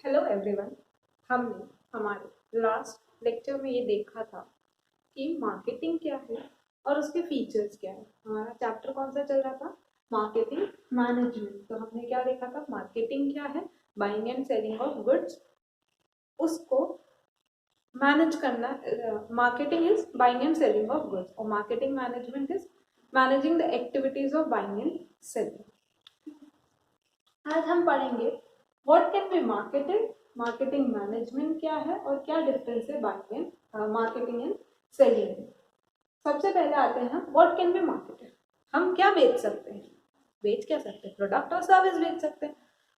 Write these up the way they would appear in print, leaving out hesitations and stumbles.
Hello everyone. हमने हमारे last lecture में ये देखा था कि मार्केटिंग क्या है और उसके फीचर्स क्या है। हमारा चैप्टर कौन सा चल रहा था? Marketing management. तो हमने क्या देखा था? मार्केटिंग क्या है? Buying and selling of goods, उसको मैनेज करना। Marketing is buying and selling of goods और marketing management is managing the activities of buying and selling. आज हम पढ़ेंगे what can be marketed, marketing management क्या है और क्या डिफरेंस है buying and marketing and selling में। सबसे पहले आते हैं हम व्हाट कैन बी मार्केटेड। हम क्या बेच सकते हैं? बेच क्या सकते हैं? प्रोडक्ट और सर्विस बेच सकते हैं।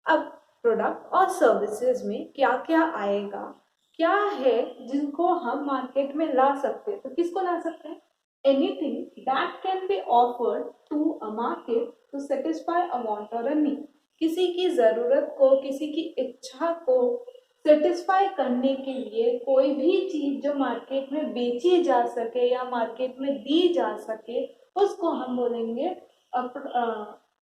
अब प्रोडक्ट और सर्विसेज में क्या क्या आएगा, क्या है जिनको हम मार्केट में ला सकते हैं? तो किसको ला सकते हैं? Anything that can be offered to a market to satisfy a want और अ नीड। किसी की जरूरत को, किसी की इच्छा को सेटिस्फाई करने के लिए कोई भी चीज जो मार्केट में बेची जा सके या मार्केट में दी जा सके, उसको हम बोलेंगे a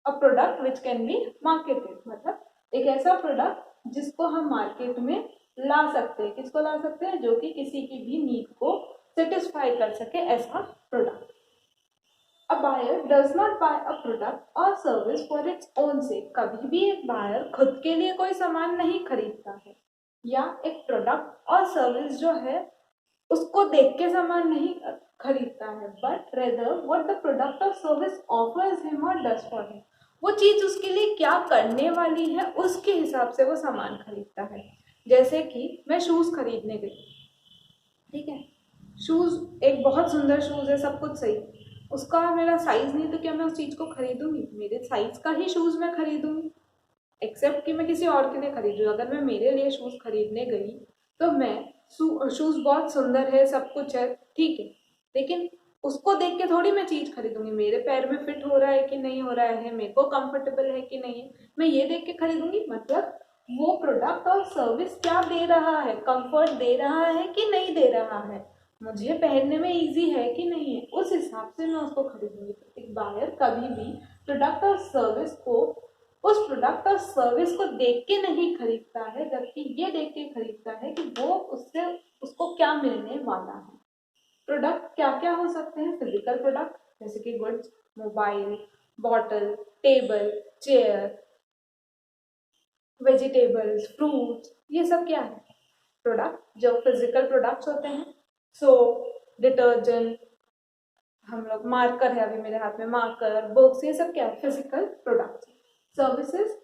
product which can be marketed. मतलब एक ऐसा प्रोडक्ट जिसको हम मार्केट में ला सकते हैं। किसको ला सकते हैं? जो कि किसी की भी नीड को सेटिस्फाई कर सके, ऐसा product. A buyer does not buy a product or service for its own sake. कभी भी एक बायर खुद के लिए कोई सामान नहीं खरीदता है या एक प्रोडक्ट और सर्विस जो है उसको देख के सामान नहीं खरीदता है, but rather what the product और सर्विस ऑफर्स हिम और डज फॉर हिम। वो चीज उसके लिए क्या करने वाली है उसके हिसाब से वो सामान खरीदता है। जैसे कि मैं शूज खरीदने गई, ठीक है, शूज एक बहुत सुंदर शूज है, सब कुछ सही, उसका मेरा साइज नहीं तो क्या मैं उस चीज को खरीदूंगी? मेरे साइज का ही शूज मैं खरीदूंगी, एक्सेप्ट कि मैं किसी और के लिए खरीदूँ। अगर मैं मेरे लिए शूज खरीदने गई तो मैं शूज बहुत सुंदर है, सब कुछ है, ठीक है, लेकिन उसको देख के थोड़ी मैं चीज खरीदूंगी। मेरे पैर में फिट हो रहा है कि नहीं हो रहा है, मेरे को कंफर्टेबल है कि नहीं है, मैं ये देख के खरीदूंगी। मतलब वो प्रोडक्ट और सर्विस क्या दे रहा है, कंफर्ट दे रहा है कि नहीं दे रहा है, मुझे पहनने में इजी है कि नहीं है, उस हिसाब से मैं उसको खरीदूंगी। तो एक बायर कभी भी प्रोडक्ट और सर्विस को, उस प्रोडक्ट और सर्विस को देख के नहीं खरीदता है, जबकि ये देख के खरीदता है कि वो उससे उसको क्या मिलने वाला है। प्रोडक्ट क्या क्या हो सकते हैं? फिजिकल प्रोडक्ट जैसे कि goods, mobile, bottle, table, chair, vegetables, fruits, ये सब क्या है? प्रोडक्ट जो फिजिकल प्रोडक्ट्स होते हैं। सोप, डिटर्जेंट, हम लोग मार्कर है, अभी मेरे हाथ में मार्कर, बुक्स, ये सब क्या है? Physical products. सर्विसेज,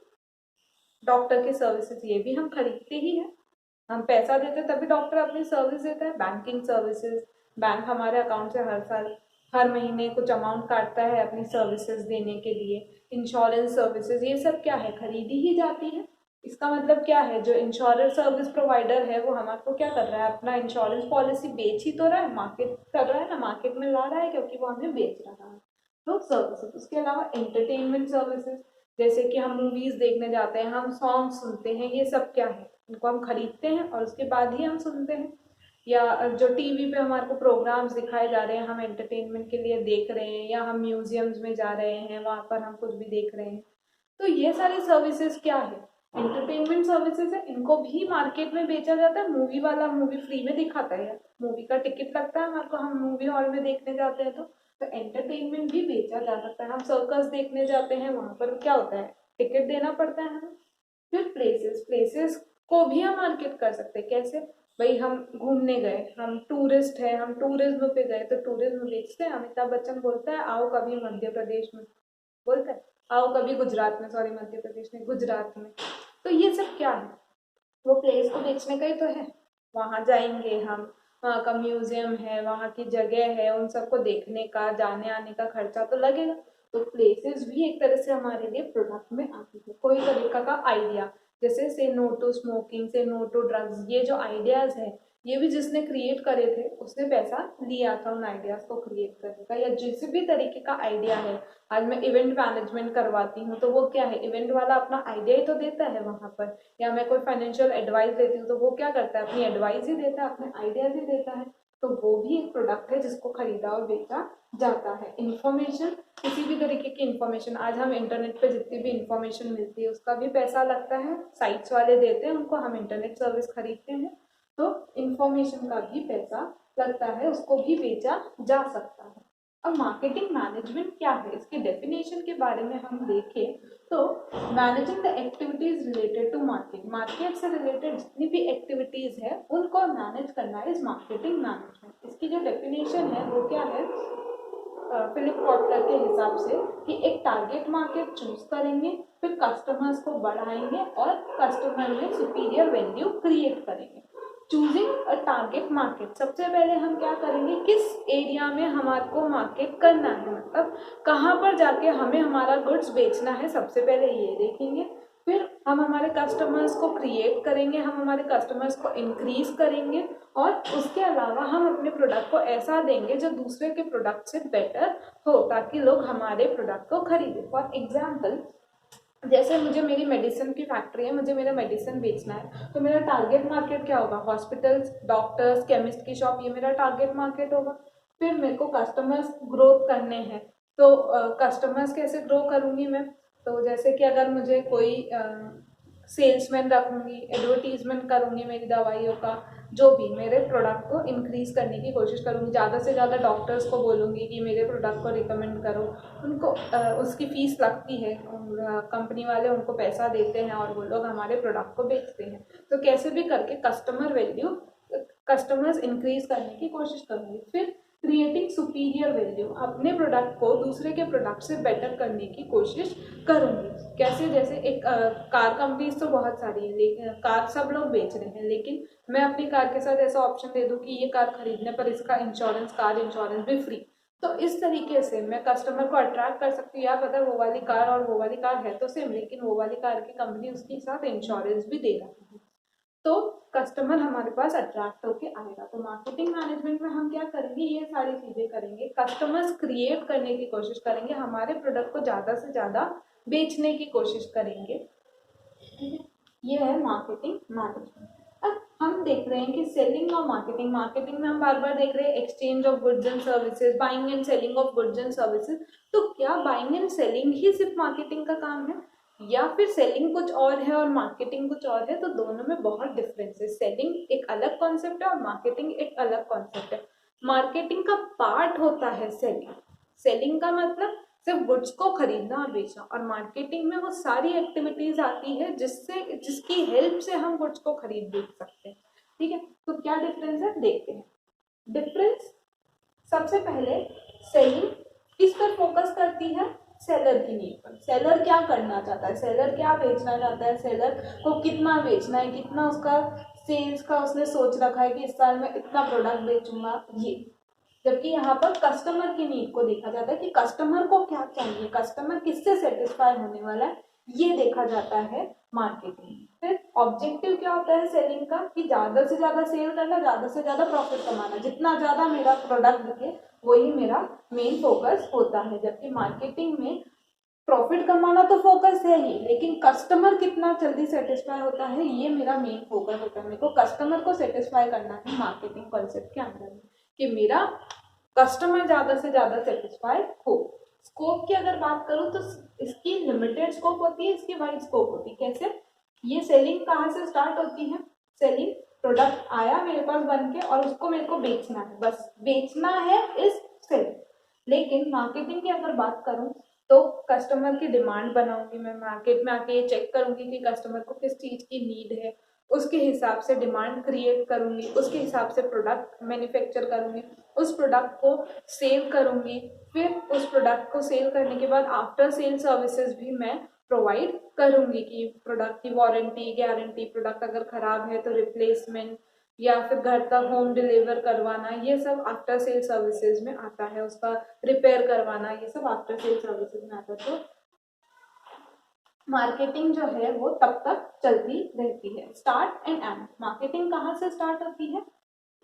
डॉक्टर की सर्विसेज, ये भी हम खरीदते ही हैं, हम पैसा देते हैं तभी डॉक्टर अपनी सर्विस देता है। बैंकिंग सर्विसेज, बैंक हमारे अकाउंट से हर साल, हर महीने कुछ अमाउंट काटता है अपनी सर्विसेज देने के लिए। इंश्योरेंस सर्विसेज, ये सब क्या है? खरीदी ही जाती है। इसका मतलब क्या है? जो इंश्योरेंस सर्विस प्रोवाइडर है वो हमारे को क्या कर रहा है? अपना इंश्योरेंस पॉलिसी बेच ही तो रहा है, मार्केट कर रहा है ना, मार्केट में ला रहा है, क्योंकि वो हमें बेच रहा है। तो सर्विसेज। उसके अलावा एंटरटेनमेंट सर्विसेज, जैसे कि हम मूवीज देखने जाते हैं, हम सॉन्ग सुनते हैं, ये सब क्या है? इनको हम खरीदते हैं और उसके बाद ही हम सुनते हैं। या जो टीवी पे हमारे को प्रोग्राम्स दिखाए जा रहे हैं, हम एंटरटेनमेंट के लिए देख रहे हैं, या हम म्यूजियम्स में जा रहे हैं, वहां पर हम कुछ भी देख रहे हैं। तो ये सारी सर्विसेज क्या है? एंटरटेनमेंट सर्विसेज है। इनको भी मार्केट में बेचा जाता है। मूवी वाला मूवी फ्री में दिखाता है, मूवी का टिकट लगता है हमारे को, हम मूवी हॉल में देखने जाते हैं। तो एंटरटेनमेंट भी बेचा जा सकता है। हम सर्कस देखने जाते हैं, वहां पर क्या होता है? टिकट देना पड़ता है हमें। फिर प्लेसेस, प्लेसेस को भी हम मार्केट कर सकते हैं। कैसे? भाई हम घूमने गए, हम टूरिस्ट है, हम टूरिज्म पे गए, तो टूरिज्म बेचते हैं। अमिताभ बच्चन बोलता है आओ कभी मध्य प्रदेश में, बोलता है आओ कभी गुजरात में, सॉरी मध्य प्रदेश में, गुजरात में। तो ये सब क्या है? वो प्लेस को बेचने का ही तो है। वहां जाएंगे हम, वहाँ का म्यूजियम है, वहाँ की जगह है, उन सबको देखने का, जाने आने का खर्चा तो लगेगा। तो प्लेसेस भी एक तरह से हमारे लिए प्रोडक्ट में आती है। कोई तरीका का आइडिया, जैसे से नो टू स्मोकिंग, से नो टू ड्रग्स, ये जो आइडियाज है, ये भी जिसने क्रिएट करे थे उसने पैसा लिया था उन आइडियाज को क्रिएट करने का। या जिस भी तरीके का आइडिया है, आज मैं इवेंट मैनेजमेंट करवाती हूँ तो वो क्या है? इवेंट वाला अपना आइडिया ही तो देता है वहां पर। या मैं कोई फाइनेंशियल एडवाइस देती हूँ तो वो क्या करता है? अपनी एडवाइस ही देता है, अपने आइडियाज ही देता है। तो वो भी एक प्रोडक्ट है जिसको खरीदा और बेचा जाता है। इंफॉर्मेशन, किसी भी तरीके की इंफॉर्मेशन, आज हम इंटरनेट पे जितनी भी इंफॉर्मेशन मिलती है उसका भी पैसा लगता है, साइट्स वाले देते हैं उनको, हम इंटरनेट सर्विस खरीदते हैं, तो इंफॉर्मेशन का भी पैसा लगता है, उसको भी बेचा जा सकता है। अब मार्केटिंग मैनेजमेंट क्या है, इसके डेफिनेशन के बारे में हम देखें तो managing the activities related to market, market से रिलेटेड जितनी भी एक्टिविटीज है उनको मैनेज करना इज मार्केटिंग मैनेजमेंट। इसकी जो डेफिनेशन है वो क्या है, फिलिप कॉटलर के हिसाब से कि एक टारगेट मार्केट चूज करेंगे, फिर कस्टमर्स को बढ़ाएंगे और कस्टमर में सुपीरियर वैल्यू क्रिएट करेंगे। चूजिंग अ टारगेट मार्केट, सबसे पहले हम क्या करेंगे, किस एरिया में हमारे को मार्केट करना है, मतलब कहाँ पर जाके हमें हमारा गुड्स बेचना है, सबसे पहले ये देखेंगे। फिर हम हमारे कस्टमर्स को क्रिएट करेंगे, हम हमारे कस्टमर्स को इंक्रीज करेंगे और उसके अलावा हम अपने प्रोडक्ट को ऐसा देंगे जो दूसरे के प्रोडक्ट से बेटर हो, ताकि लोग हमारे प्रोडक्ट को खरीदें। फॉर एग्जाम्पल, जैसे मुझे मेरी मेडिसिन की फैक्ट्री है, मुझे मेरा मेडिसिन बेचना है, तो मेरा टारगेट मार्केट क्या होगा, हॉस्पिटल्स, डॉक्टर्स, केमिस्ट की शॉप, ये मेरा टारगेट मार्केट होगा। फिर मेरे को कस्टमर्स ग्रोथ करने हैं, तो कस्टमर्स कैसे ग्रो करूँगी मैं, तो जैसे कि अगर मुझे कोई सेल्समैन रखूँगी, एडवर्टीजमेंट करूँगी मेरी दवाइयों का, जो भी मेरे प्रोडक्ट को इंक्रीज करने की कोशिश करूँगी, ज़्यादा से ज़्यादा डॉक्टर्स को बोलूँगी कि मेरे प्रोडक्ट को रिकमेंड करो, उनको उसकी फ़ीस लगती है, कंपनी वाले उनको पैसा देते हैं और वो लोग हमारे प्रोडक्ट को बेचते हैं, तो कैसे भी करके कस्टमर वैल्यू, कस्टमर्स इंक्रीज करने की कोशिश करूँगी। फिर क्रिएटिंग सुपीरियर वैल्यू, अपने प्रोडक्ट को दूसरे के प्रोडक्ट से बेटर करने की कोशिश करूँगी। कैसे, जैसे एक कार कंपनीज तो बहुत सारी है, लेकिन कार सब लोग बेच रहे हैं, लेकिन मैं अपनी कार के साथ ऐसा ऑप्शन दे दूँ कि ये कार खरीदने पर इसका इंश्योरेंस, कार इंश्योरेंस भी फ्री, तो इस तरीके से मैं कस्टमर को अट्रैक्ट कर सकती हूँ। यार पता है वो वाली कार और वो वाली कार है तो सेम, लेकिन वो वाली कार की कंपनी उसके साथ इंश्योरेंस भी दे रही है, तो कस्टमर हमारे पास अट्रैक्ट होके आएगा। तो मार्केटिंग मैनेजमेंट में हम क्या करेंगे, ये सारी चीजें करेंगे, कस्टमर्स क्रिएट करने की कोशिश करेंगे, हमारे प्रोडक्ट को ज्यादा से ज्यादा बेचने की कोशिश करेंगे। ये है मार्केटिंग मैनेजमेंट। अब हम देख रहे हैं कि सेलिंग और मार्केटिंग, मार्केटिंग में हम बार बार देख रहे हैं exchange of goods and services, buying and selling of goods and services. तो क्या बाइंग एंड सेलिंग ही सिर्फ मार्केटिंग का काम है, या फिर सेलिंग कुछ और है और मार्केटिंग कुछ और है? तो दोनों में बहुत डिफरेंस है। सेलिंग एक अलग कॉन्सेप्ट है और मार्केटिंग एक अलग कॉन्सेप्ट है। मार्केटिंग का पार्ट होता है सेलिंग, सेलिंग का मतलब सिर्फ गुड्स को खरीदना और बेचना, और मार्केटिंग में वो सारी एक्टिविटीज आती है जिसकी हेल्प से हम गुड्स को खरीद बेच सकते हैं। ठीक है, तो क्या डिफरेंस है देखते हैं। डिफरेंस, सबसे पहले सेलिंग किस पर फोकस करती है, सेलर की नीड पर। सेलर क्या करना चाहता है, सेलर क्या बेचना चाहता है, सेलर को कितना बेचना है, कितना उसका सेल्स का उसने सोच रखा है कि इस साल में इतना प्रोडक्ट बेचूंगा, ये। जबकि यहाँ पर कस्टमर की नीड को देखा जाता है कि कस्टमर को क्या चाहिए, कस्टमर किससे सेटिस्फाई होने वाला है, ये देखा जाता है मार्केटिंग। फिर ऑब्जेक्टिव क्या होता है सेलिंग का, कि ज्यादा से ज्यादा सेल करना, ज्यादा से ज्यादा प्रॉफिट कमाना, जितना ज्यादा मेरा प्रोडक्ट बिके वही मेरा मेन फोकस होता है। जबकि मार्केटिंग में प्रॉफिट कमाना तो फोकस है ही, लेकिन कस्टमर कितना जल्दी सेटिस्फाई होता है ये मेरा मेन फोकस होता है। मेरे को कस्टमर को सेटिस्फाई करना है मार्केटिंग कॉन्सेप्ट के अंदर में, कि मेरा कस्टमर ज्यादा से ज्यादा सेटिस्फाई हो। स्कोप की अगर बात करूं तो इसकी लिमिटेड स्कोप होती है, इसकी वाइड स्कोप होती है। कैसे, ये सेलिंग कहाँ से स्टार्ट होती है, सेलिंग प्रोडक्ट आया मेरे पास बन के और उसको मेरे को बेचना है, बस बेचना है इस सेलिंग। लेकिन मार्केटिंग की अगर बात करूं तो कस्टमर की डिमांड बनाऊंगी, मैं मार्केट में आके ये चेक करूंगी कि कस्टमर को किस चीज की नीड है, उसके हिसाब से डिमांड क्रिएट करूंगी, उसके हिसाब से प्रोडक्ट मैन्युफैक्चर करूंगी, उस प्रोडक्ट को सेल करूंगी। फिर उस प्रोडक्ट को सेल करने के बाद आफ्टर सेल सर्विसेज भी मैं प्रोवाइड करूंगी, कि प्रोडक्ट की वारंटी, गारंटी, प्रोडक्ट अगर खराब है तो रिप्लेसमेंट, या फिर घर तक होम डिलीवर करवाना, ये सब आफ्टर सेल सर्विसेज में आता है। उसका रिपेयर करवाना, ये सब आफ्टर सेल सर्विसेज में आता है। तो मार्केटिंग जो है वो तब तक चलती रहती है। स्टार्ट एंड एंड, मार्केटिंग कहाँ से स्टार्ट होती है,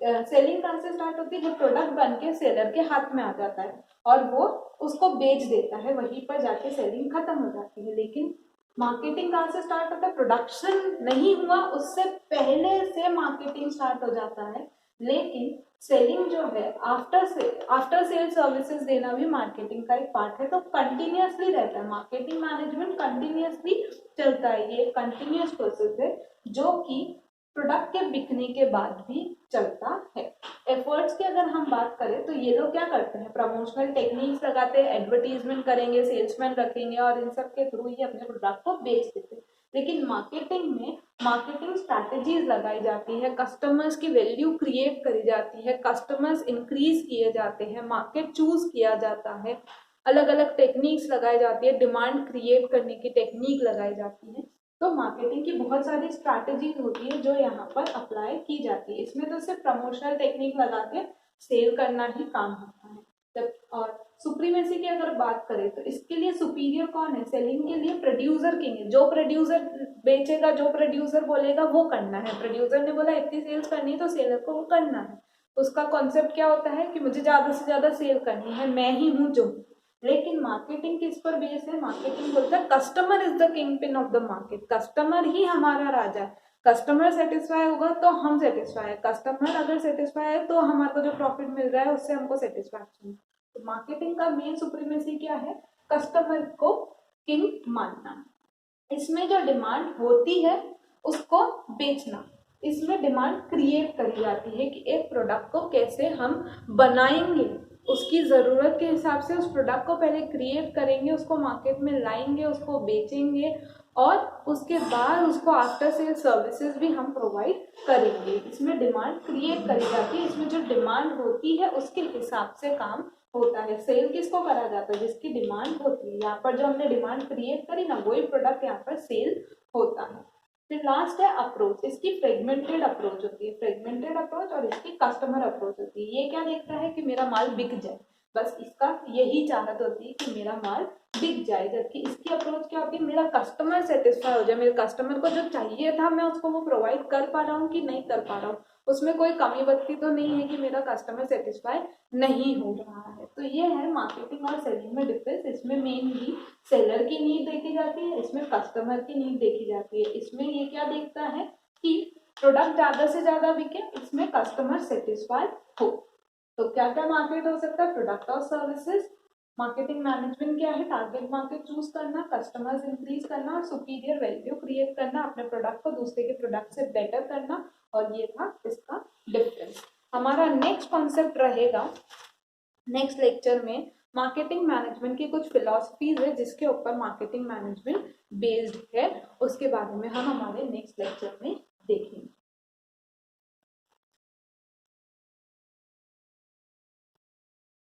सेलिंग कहाँ से स्टार्ट होती है, जब प्रोडक्ट बन के सेलर के हाथ में आ जाता है और वो उसको बेच देता है, वहीं पर जाके सेलिंग खत्म हो जाती है। लेकिन मार्केटिंग कहाँ से स्टार्ट होता है, प्रोडक्शन नहीं हुआ उससे पहले से मार्केटिंग स्टार्ट हो जाता है। लेकिन सेलिंग जो है आफ्टर सेल सर्विसेज देना भी मार्केटिंग का एक पार्ट है, तो कंटिन्यूअसली रहता है। मार्केटिंग मैनेजमेंट कंटिन्यूअसली चलता है, ये कंटिन्यूअस प्रोसेस है जो कि प्रोडक्ट के बिकने के बाद भी चलता है। एफर्ट्स की अगर हम बात करें तो ये लोग क्या करते हैं, प्रमोशनल टेक्निक्स लगाते हैं, एडवर्टीजमेंट करेंगे, सेल्समैन रखेंगे और इन सब के थ्रू ये अपने प्रोडक्ट को बेच देते हैं। लेकिन मार्केटिंग में मार्केटिंग स्ट्रैटेजीज लगाई जाती है, कस्टमर्स की वैल्यू क्रिएट करी जाती है, कस्टमर्स इंक्रीज किए जाते हैं, मार्केट चूज किया जाता है, अलग अलग टेक्निक्स लगाई जाती है, डिमांड क्रिएट करने की टेक्निक लगाई जाती है। तो मार्केटिंग की बहुत सारी स्ट्रैटेजीज होती है जो यहाँ पर अप्लाई की जाती है। इसमें तो सिर्फ प्रमोशनल टेक्निक लगा के सेल करना ही काम होता है। और सुप्रीमेसी की अगर बात करें तो इसके लिए सुपीरियर कौन है, सेलिंग के लिए प्रोड्यूसर किंग है। जो प्रोड्यूसर बेचेगा, जो प्रोड्यूसर बोलेगा वो करना है। प्रोड्यूसर ने बोला इतनी सेल्स करनी है तो सेलर को वो करना है। उसका कॉन्सेप्ट क्या होता है कि मुझे ज्यादा से ज्यादा सेल करनी है, मैं ही हूँ जो। लेकिन मार्केटिंग किस पर बेस है, मार्केटिंग बोलता है customer is the kingpin of the market, customer ही हमारा राजा है। कस्टमर सेटिस्फाई होगा तो हम सेटिस्फाई है, कस्टमर अगर सेटिस्फाई है तो हमारे को जो प्रॉफिट मिल रहा है उससे हमको सेटिस्फैक्शन है। तो मार्केटिंग का मेन सुप्रीमेसी क्या है, कस्टमर को किंग मानना। इसमें जो डिमांड होती है उसको बेचना, इसमें डिमांड क्रिएट करी जाती है कि एक प्रोडक्ट को कैसे हम बनाएंगे, उसकी ज़रूरत के हिसाब से उस प्रोडक्ट को पहले क्रिएट करेंगे, उसको मार्केट में लाएंगे, उसको बेचेंगे और उसके बाद उसको आफ्टर सेल सर्विसेज भी हम प्रोवाइड करेंगे। इसमें डिमांड क्रिएट करी जाती है, इसमें जो डिमांड होती है उसके हिसाब से काम होता है। सेल किसको करा जाता है, जिसकी डिमांड होती है। यहाँ पर जो हमने डिमांड क्रिएट करी ना, वही प्रोडक्ट यहाँ पर सेल होता है। फिर लास्ट है अप्रोच, इसकी फ्रेगमेंटेड अप्रोच होती है, फ्रेगमेंटेड अप्रोच, और इसकी कस्टमर अप्रोच होती है। ये क्या देखता है कि मेरा माल बिक जाए, बस इसका यही चाहत होती है कि मेरा माल बिक जाए। जबकि इसकी अप्रोच क्या होती है, मेरा कस्टमर सेटिस्फाई हो जाए, मेरे कस्टमर को जो चाहिए था मैं उसको वो प्रोवाइड कर पा रहा हूँ कि नहीं कर पा रहा हूँ, उसमें कोई कमी बत्ती तो नहीं है कि मेरा कस्टमर सेटिस्फाई नहीं हो रहा है। तो ये है मार्केटिंग और सेलिंग में डिफरेंस। इसमें मेनली सेलर की नीड देखी जाती है, इसमें कस्टमर की नीड देखी जाती है। इसमें ये क्या देखता है कि प्रोडक्ट ज्यादा से ज्यादा बिके, इसमें कस्टमर सेटिस्फाई हो। तो क्या क्या मार्केट हो सकता है, प्रोडक्ट और सर्विसेज। मार्केटिंग मैनेजमेंट क्या है, टारगेट मार्केट चूज करना, कस्टमर्स इंक्रीज करना और सुपीरियर वैल्यू क्रिएट करना, अपने प्रोडक्ट को दूसरे के प्रोडक्ट से बेटर करना। और ये था इसका डिफरेंस। हमारा नेक्स्ट कॉन्सेप्ट रहेगा नेक्स्ट लेक्चर में मार्केटिंग मैनेजमेंट की कुछ फिलॉसफीज है जिसके ऊपर मार्केटिंग मैनेजमेंट बेस्ड है, उसके बारे में हम हमारे नेक्स्ट लेक्चर में देखेंगे।